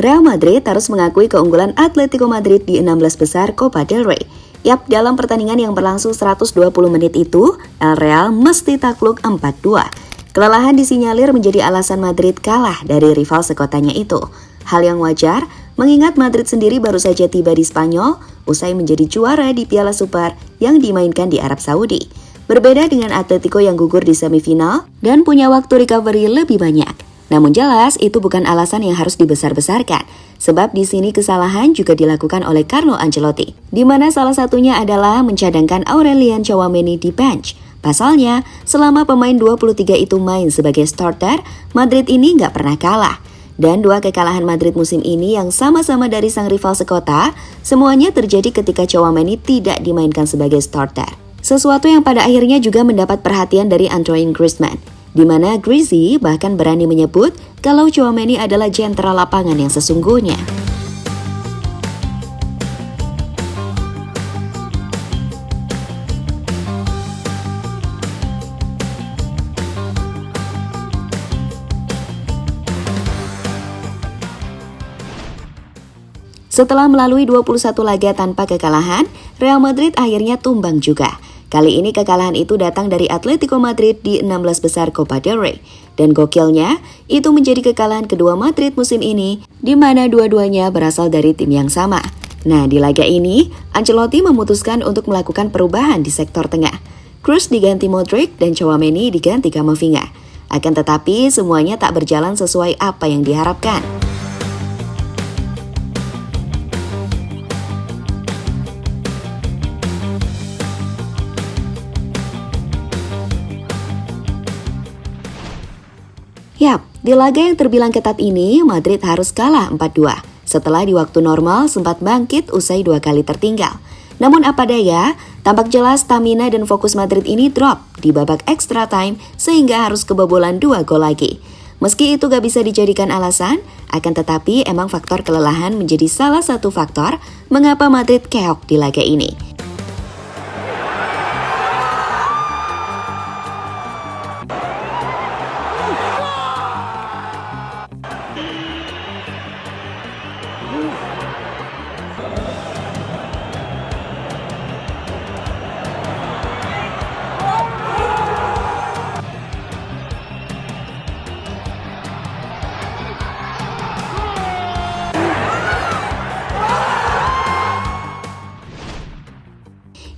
Real Madrid harus mengakui keunggulan Atletico Madrid di 16 besar Copa del Rey. Yap, dalam pertandingan yang berlangsung 120 menit itu, El Real mesti takluk 4-2. Kelelahan disinyalir menjadi alasan Madrid kalah dari rival sekotanya itu. Hal yang wajar, mengingat Madrid sendiri baru saja tiba di Spanyol, usai menjadi juara di Piala Super yang dimainkan di Arab Saudi. Berbeda dengan Atletico yang gugur di semifinal dan punya waktu recovery lebih banyak. Namun jelas itu bukan alasan yang harus dibesar-besarkan, sebab di sini kesalahan juga dilakukan oleh Carlo Ancelotti, di mana salah satunya adalah mencadangkan Aurelien Tchouaméni di bench. Pasalnya, selama pemain 23 itu main sebagai starter, Madrid ini nggak pernah kalah. Dan dua kekalahan Madrid musim ini yang sama-sama dari sang rival sekota, semuanya terjadi ketika Tchouaméni tidak dimainkan sebagai starter. Sesuatu yang pada akhirnya juga mendapat perhatian dari Antoine Griezmann, di mana Griezzy bahkan berani menyebut kalau Tchouaméni adalah jenderal lapangan yang sesungguhnya. Setelah melalui 21 laga tanpa kekalahan, Real Madrid akhirnya tumbang juga. Kali ini kekalahan itu datang dari Atletico Madrid di 16 besar Copa del Rey. Dan gokilnya, itu menjadi kekalahan kedua Madrid musim ini, di mana dua-duanya berasal dari tim yang sama. Nah, di laga ini, Ancelotti memutuskan untuk melakukan perubahan di sektor tengah. Kroos diganti Modric dan Tchouaméni diganti Camavinga. Akan tetapi, semuanya tak berjalan sesuai apa yang diharapkan. Yap, di laga yang terbilang ketat ini, Madrid harus kalah 4-2. Setelah di waktu normal sempat bangkit usai 2 kali tertinggal. Namun apa daya, tampak jelas stamina dan fokus Madrid ini drop di babak extra time sehingga harus kebobolan 2 gol lagi. Meski itu gak bisa dijadikan alasan, akan tetapi emang faktor kelelahan menjadi salah satu faktor mengapa Madrid keok di laga ini.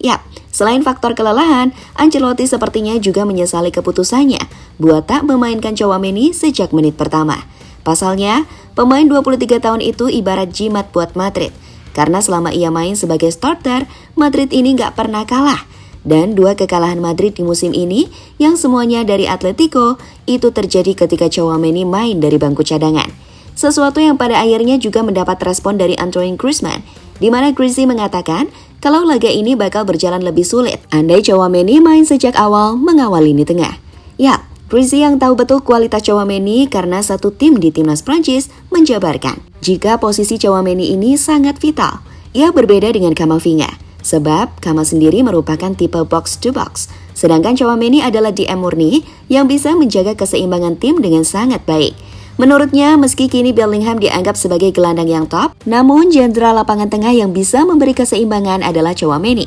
Yap, selain faktor kelelahan, Ancelotti sepertinya juga menyesali keputusannya buat tak memainkan Tchouaméni sejak menit pertama. Pasalnya, pemain 23 tahun itu ibarat jimat buat Madrid, karena selama ia main sebagai starter, Madrid ini nggak pernah kalah. Dan 2 kekalahan Madrid di musim ini, yang semuanya dari Atletico, itu terjadi ketika Tchouaméni main dari bangku cadangan. Sesuatu yang pada akhirnya juga mendapat respon dari Antoine Griezmann, di mana Griezzy mengatakan kalau laga ini bakal berjalan lebih sulit andai Tchouaméni main sejak awal mengawal lini tengah. Ya, Griezzy yang tahu betul kualitas Tchouaméni karena satu tim di timnas Prancis menjabarkan jika posisi Tchouaméni ini sangat vital. Ia berbeda dengan Camavinga, sebab Cama sendiri merupakan tipe box to box, sedangkan Tchouaméni adalah DM murni yang bisa menjaga keseimbangan tim dengan sangat baik. Menurutnya, meski kini Bellingham dianggap sebagai gelandang yang top, namun jenderal lapangan tengah yang bisa memberi keseimbangan adalah Tchouaméni.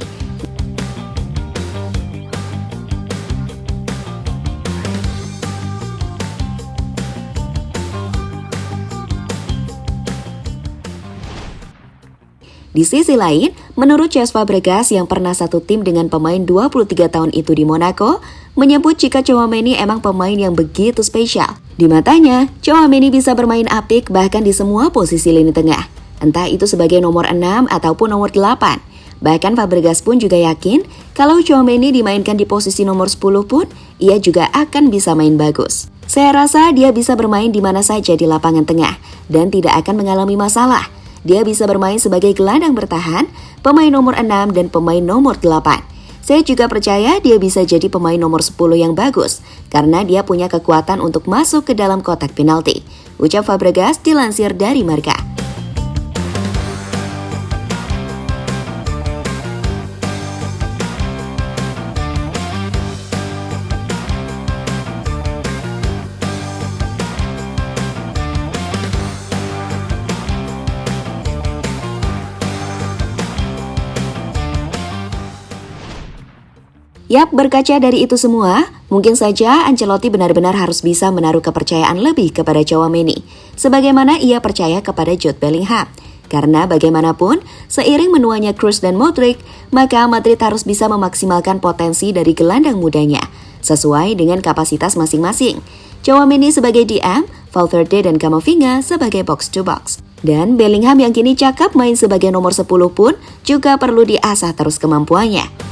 Di sisi lain, menurut Cesc Fabregas yang pernah satu tim dengan pemain 23 tahun itu di Monaco, menyebut jika Tchouaméni emang pemain yang begitu spesial. Di matanya, Tchouaméni bisa bermain apik bahkan di semua posisi lini tengah, entah itu sebagai nomor 6 ataupun nomor 8. Bahkan Fabregas pun juga yakin kalau Tchouaméni dimainkan di posisi nomor 10 pun, ia juga akan bisa main bagus. Saya rasa dia bisa bermain di mana saja di lapangan tengah dan tidak akan mengalami masalah. Dia bisa bermain sebagai gelandang bertahan, pemain nomor 6 dan pemain nomor 8. Saya juga percaya dia bisa jadi pemain nomor 10 yang bagus, karena dia punya kekuatan untuk masuk ke dalam kotak penalti, ucap Fabregas dilansir dari Marca. Yap, berkaca dari itu semua, mungkin saja Ancelotti benar-benar harus bisa menaruh kepercayaan lebih kepada Tchouaméni, sebagaimana ia percaya kepada Jude Bellingham. Karena bagaimanapun, seiring menuanya Kroos dan Modric, maka Madrid harus bisa memaksimalkan potensi dari gelandang mudanya, sesuai dengan kapasitas masing-masing. Tchouaméni sebagai DM, Valverde dan Camavinga sebagai box-to-box. Dan Bellingham yang kini cakap main sebagai nomor 10 pun juga perlu diasah terus kemampuannya.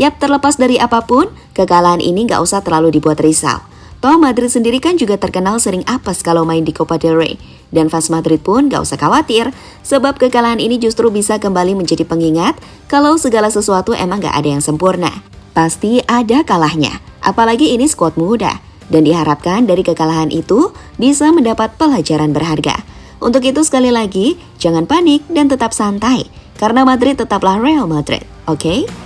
Yap, terlepas dari apapun, kekalahan ini nggak usah terlalu dibuat risau. Toh Madrid sendiri kan juga terkenal sering apes kalau main di Copa del Rey. Dan fans Madrid pun nggak usah khawatir, sebab kekalahan ini justru bisa kembali menjadi pengingat kalau segala sesuatu emang nggak ada yang sempurna. Pasti ada kalahnya, apalagi ini skuad muda. Dan diharapkan dari kekalahan itu bisa mendapat pelajaran berharga. Untuk itu sekali lagi, jangan panik dan tetap santai, karena Madrid tetaplah Real Madrid, oke?